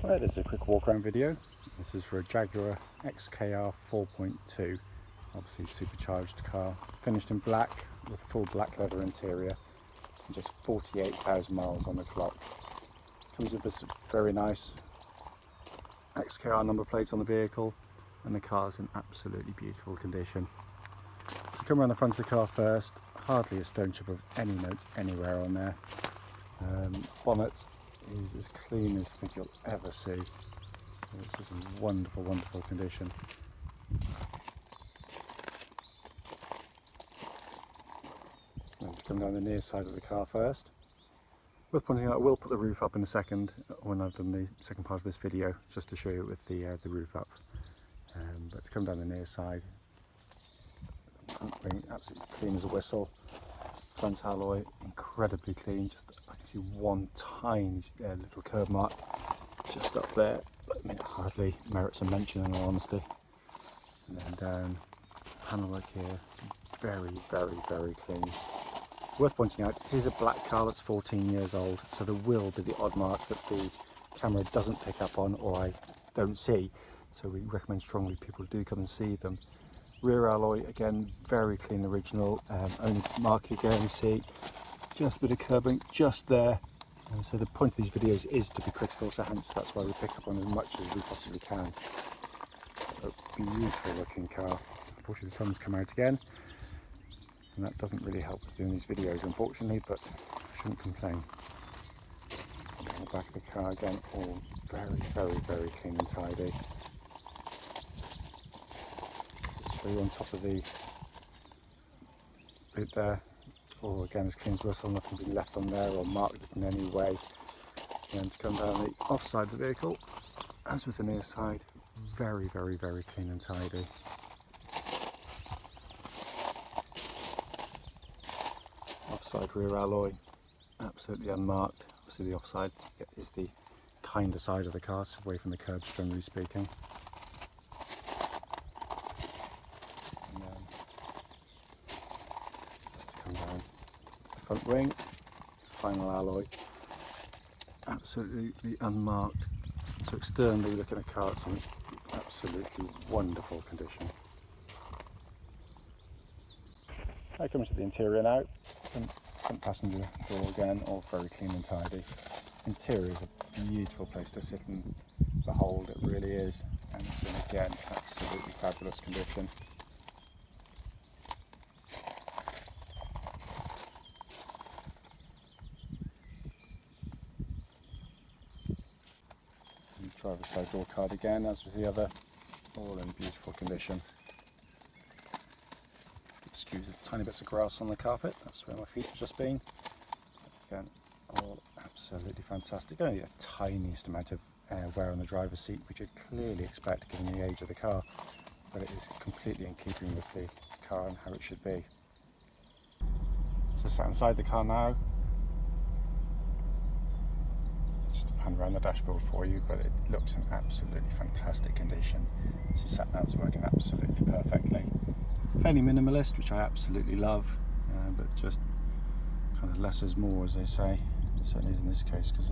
Right, this is a quick walk around video. This is for a Jaguar XKR 4.2, obviously supercharged car, finished in black with full black leather interior and just 48,000 miles on the clock. Comes with this very nice XKR number plate on the vehicle, and the car's in absolutely beautiful condition. So come around the front of the car first, hardly a stone chip of any note anywhere on there. Bonnet is as clean as I think you'll ever see. It's just in wonderful, wonderful condition. Let's come down the near side of the car first. Worth pointing out, I will put the roof up in a second when I've done the second part of this video, just to show you with the roof up. But to come down the near side, absolutely clean as a whistle. Front alloy incredibly clean. Just I can see one tiny little curb mark just up there, but I mean, it hardly merits a mention in all honesty. And then down, panel work here, very, very, very clean. Worth pointing out, it is a black car that's 14 years old, so there will be the odd mark that the camera doesn't pick up on or I don't see. So we recommend strongly people do come and see them. Rear alloy, again, very clean original. Only mark you're going to see, just a bit of curbing just there. And so the point of these videos is to be critical, so hence that's why we pick up on as much as we possibly can. A beautiful looking car. Unfortunately the sun's come out again, and that doesn't really help with doing these videos unfortunately, but I shouldn't complain. And the back of the car again, all very, very, very clean and tidy. Show you on top of the boot there, all again as clean as whistle, nothing been left on there or marked in any way. And to come down the off side of the vehicle, as with the near side, very, very, very clean and tidy. Offside rear alloy, absolutely unmarked. Obviously the offside is the kinder side of the car, so away from the curbs generally speaking. Front wing, final alloy, absolutely unmarked. So externally looking at the car, it's in absolutely wonderful condition. I come to the interior now. Front passenger door again, all very clean and tidy. Interior is a beautiful place to sit and behold, it really is. And it's in again absolutely fabulous condition. Driver's side door card again, as with the other, all in beautiful condition. Excuse the tiny bits of grass on the carpet, that's where my feet have just been. Again, all absolutely fantastic. Only a tiniest amount of wear on the driver's seat, which you'd clearly expect given the age of the car, but it is completely in keeping with the car and how it should be. So sat inside the car now. Just to pan around the dashboard for you, but it looks in absolutely fantastic condition. So sat nav's working absolutely perfectly. Fairly minimalist, which I absolutely love, but just kind of less is more, as they say. It certainly is in this case, because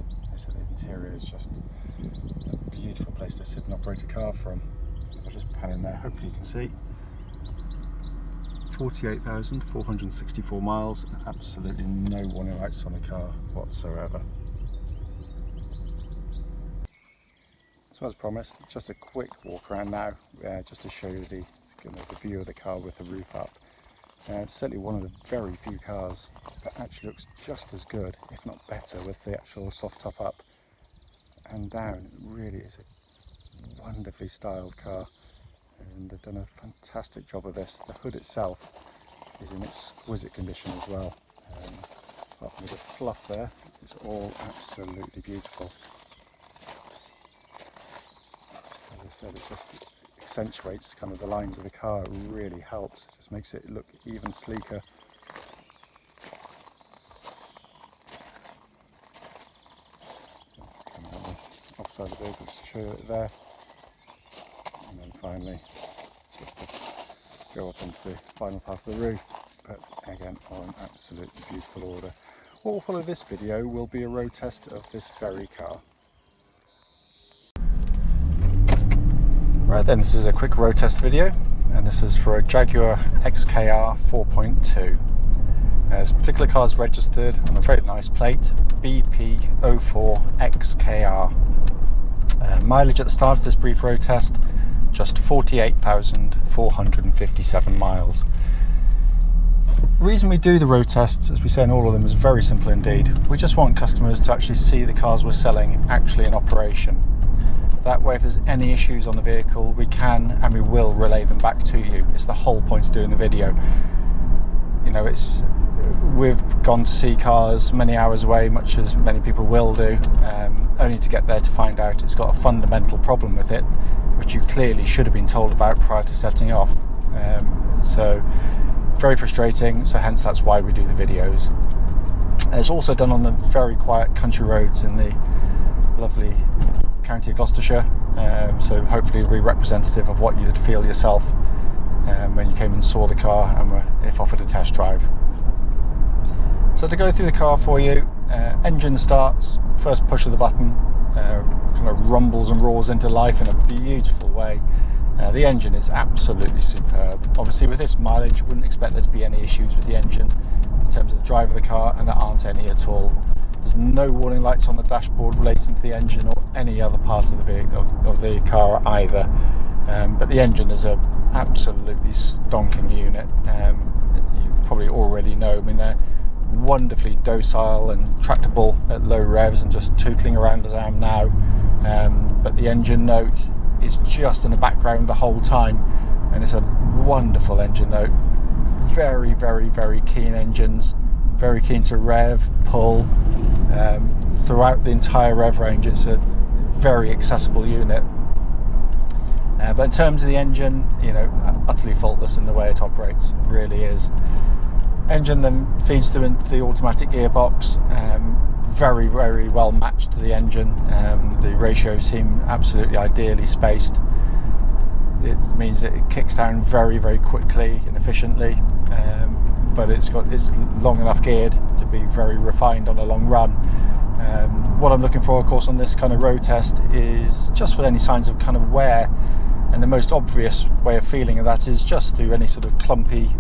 the interior is just a beautiful place to sit and operate a car from. I'll just pan in there, hopefully you can see. 48,464 miles, and absolutely no warning lights on the car whatsoever. So as promised, just a quick walk around now, just to show you the view of the car with the roof up. It's certainly one of the very few cars that actually looks just as good, if not better, with the actual soft top up and down. It really is a wonderfully styled car, and they've done a fantastic job of this. The hood itself is in exquisite condition as well. Apart from the fluff there, it's all absolutely beautiful. As I said, it just accentuates kind of the lines of the car. It really helps. It just makes it look even sleeker. Come on the offside of the vehicle to show you it there. And then finally, just to go up into the final part of the roof. But again, all in absolutely beautiful order. What will follow this video will be a road test of this very car. Right then, this is a quick road test video, and this is for a Jaguar XKR 4.2. This particular car is registered on a very nice plate, BP04XKR. Mileage at the start of this brief road test, just 48,457 miles. The reason we do the road tests, as we say in all of them, is very simple indeed. We just want customers to actually see the cars we're selling actually in operation. That way, if there's any issues on the vehicle, we can and we will relay them back to you. It's the whole point of doing the video. You know, we've gone to see cars many hours away, much as many people will do, only to get there to find out it's got a fundamental problem with it, which you clearly should have been told about prior to setting off. So very frustrating, so hence that's why we do the videos. It's also done on the very quiet country roads in the lovely county of Gloucestershire, so hopefully it'll be representative of what you'd feel yourself when you came and saw the car and were, if offered, a test drive. So to go through the car for you, engine starts, first push of the button, kind of rumbles and roars into life in a beautiful way. The engine is absolutely superb. Obviously with this mileage, you wouldn't expect there to be any issues with the engine in terms of the drive of the car, and there aren't any at all. There's no warning lights on the dashboard relating to the engine or any other part of the vehicle, of the car either. But the engine is an absolutely stonking unit. You probably already know. I mean, they're wonderfully docile and tractable at low revs and just tootling around as I am now. But the engine note is just in the background the whole time, and it's a wonderful engine note. Very, very, very keen engines. Very keen to rev, pull, throughout the entire rev range. It's a very accessible unit. But in terms of the engine, you know, utterly faultless in the way it operates. It really is. Engine then feeds through into the automatic gearbox. Very, very well matched to the engine. The ratios seem absolutely ideally spaced. It means that it kicks down very, very quickly and efficiently. But it's long enough geared to be very refined on a long run. What I'm looking for, of course, on this kind of road test is just for any signs of kind of wear, and the most obvious way of feeling of that is just through any sort of clumpy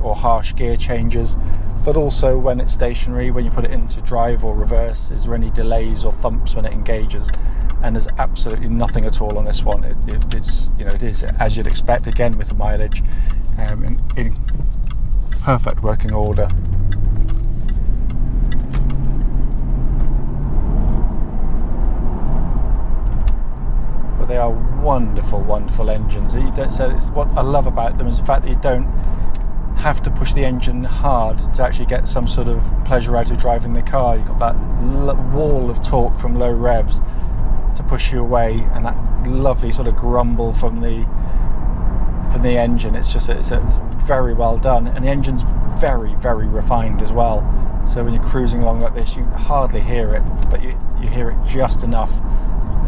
or harsh gear changes, but also when it's stationary, when you put it into drive or reverse, is there any delays or thumps when it engages? And there's absolutely nothing at all on this one. It's, you know, it is as you'd expect, again with the mileage, in perfect working order. But they are wonderful, wonderful engines. What I love about them is the fact that you don't have to push the engine hard to actually get some sort of pleasure out of driving the car. You've got that wall of torque from low revs to push you away, and that lovely sort of grumble from the engine. It's very well done, and the engine's very, very refined as well. So when you're cruising along like this, you hardly hear it, but you hear it just enough,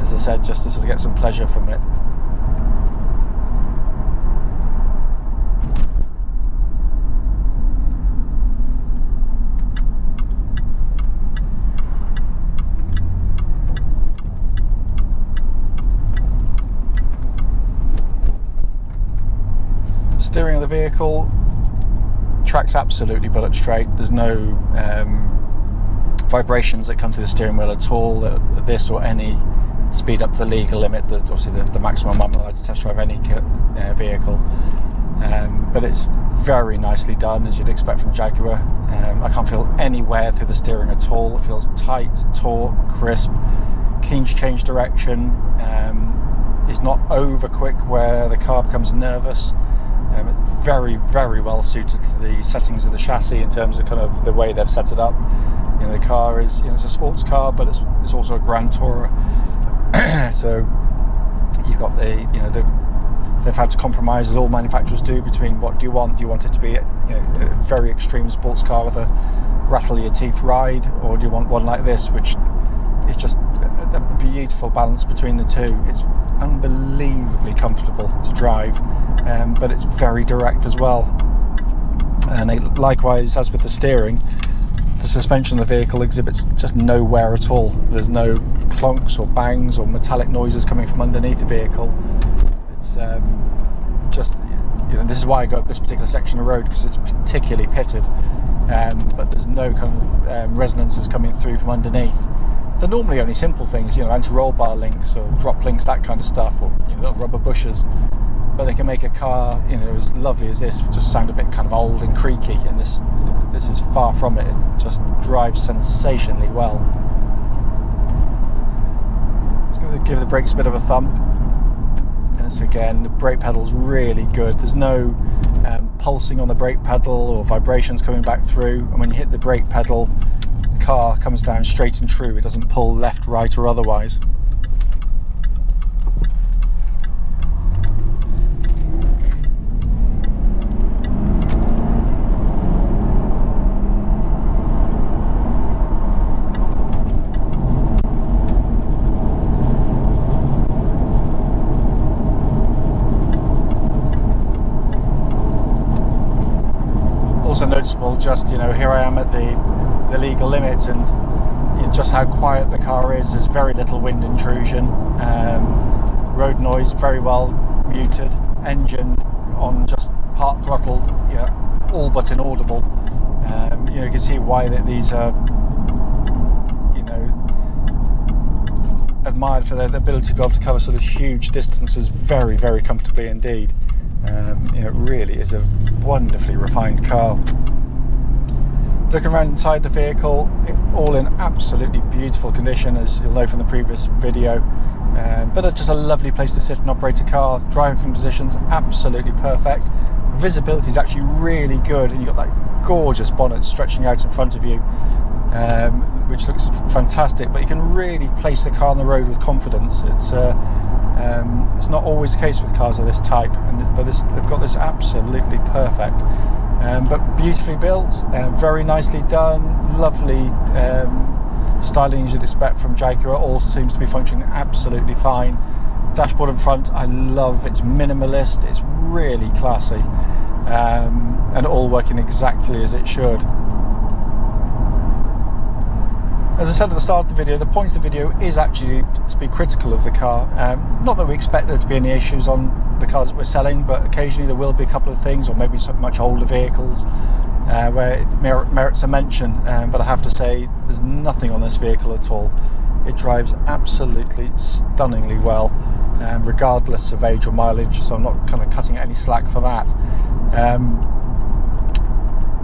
as I said, just to sort of get some pleasure from it. Steering of the vehicle tracks absolutely bullet straight. There's no vibrations that come through the steering wheel at all at this or any speed up to the legal limit. Obviously the maximum I'm allowed to test drive any vehicle, but it's very nicely done, as you'd expect from Jaguar. I can't feel any wear through the steering at all. It feels tight, taut, crisp, keen to change direction. It's not over quick where the car becomes nervous. Very, very well suited to the settings of the chassis in terms of kind of the way they've set it up. You know, the car is, you know, it's a sports car, but it's also a Grand Tourer. So you've got they've had to compromise, as all manufacturers do, between what do you want? Do you want it to be, you know, a very extreme sports car with a rattle your teeth ride, or do you want one like this, which is just a beautiful balance between the two? It's unbelievably comfortable to drive, but it's very direct as well. And likewise, as with the steering, the suspension of the vehicle exhibits just no wear at all. There's no clonks or bangs or metallic noises coming from underneath the vehicle. just, you know, this is why I got this particular section of road, because it's particularly pitted, but there's no kind of resonances coming through from underneath. They're normally only simple things, you know, anti-roll bar links or drop links, that kind of stuff, or, you know, little rubber bushes. But they can make a car, you know, as lovely as this just sound a bit kind of old and creaky, and this is far from it. It just drives sensationally well. Just going to give the brakes a bit of a thump. And it's, again, the brake pedal's really good. There's no pulsing on the brake pedal or vibrations coming back through, and when you hit the brake pedal, the car comes down straight and true. It doesn't pull left, right or otherwise. Also noticeable, just, you know, here I am at the legal limit, and you know, just how quiet the car is. There's very little wind intrusion, road noise very well muted, engine on just part throttle, you know, all but inaudible. You know, you can see why these are, you know, admired for their ability to be able to cover sort of huge distances very, very comfortably indeed. You know, it really is a wonderfully refined car. Looking around inside the vehicle, all in absolutely beautiful condition, as you'll know from the previous video. But just a lovely place to sit and operate a car. Driving positions absolutely perfect. Visibility is actually really good, and you've got that gorgeous bonnet stretching out in front of you, which looks fantastic. But you can really place the car on the road with confidence. It's not always the case with cars of this type, but they've got this absolutely perfect, but beautifully built, very nicely done, lovely styling as you'd expect from Jaguar. All seems to be functioning absolutely fine. Dashboard in front, I love. It's minimalist, it's really classy, and all working exactly as it should. As I said at the start of the video, the point of the video is actually to be critical of the car. Not that we expect there to be any issues on the cars that we're selling, but occasionally there will be a couple of things, or maybe some much older vehicles, where it merits a mention. But I have to say, there's nothing on this vehicle at all. It drives absolutely stunningly well, regardless of age or mileage, so I'm not kind of cutting any slack for that.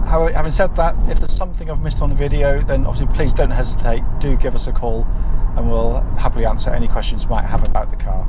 However, having said that, if there's something I've missed on the video, then obviously please don't hesitate, do give us a call, and we'll happily answer any questions you might have about the car.